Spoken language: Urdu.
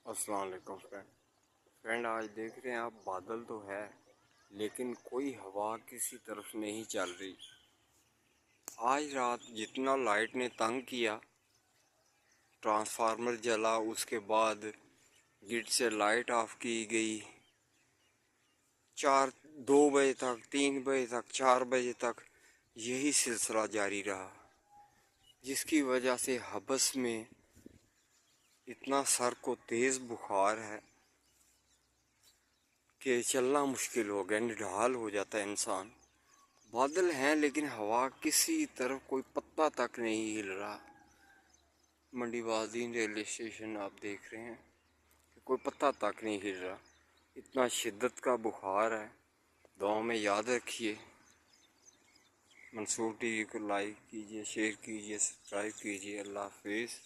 السلام علیکم فرینڈ آج دیکھ رہے ہیں آپ بادل تو ہے لیکن کوئی ہوا کسی طرف نہیں چل رہی۔ آج رات جتنا لائٹ نے تنگ کیا، ٹرانسفارمر جلا، اس کے بعد گرڈ سے لائٹ آف کی گئی، 2 بجے تک، 3 بجے تک، 4 بجے تک یہی سلسلہ جاری رہا، جس کی وجہ سے حبس میں اتنا سر کو تیز بخار ہے کہ چلنا مشکل ہو گیا، نڈھال ہو جاتا ہے انسان۔ بادل ہیں لیکن ہوا کسی طرف کوئی پتا تک نہیں ہل رہا۔ منڈی بازین ریلوے اسٹیشن آپ دیکھ رہے ہیں کہ کوئی پتا تک نہیں ہل رہا، اتنا شدت کا بخار ہے۔ دعاؤں میں یاد رکھیے۔ منصور ٹی وی کو لائک کیجیے، شیئر کیجیے، سبسکرائب کیجیے۔ اللہ حافظ۔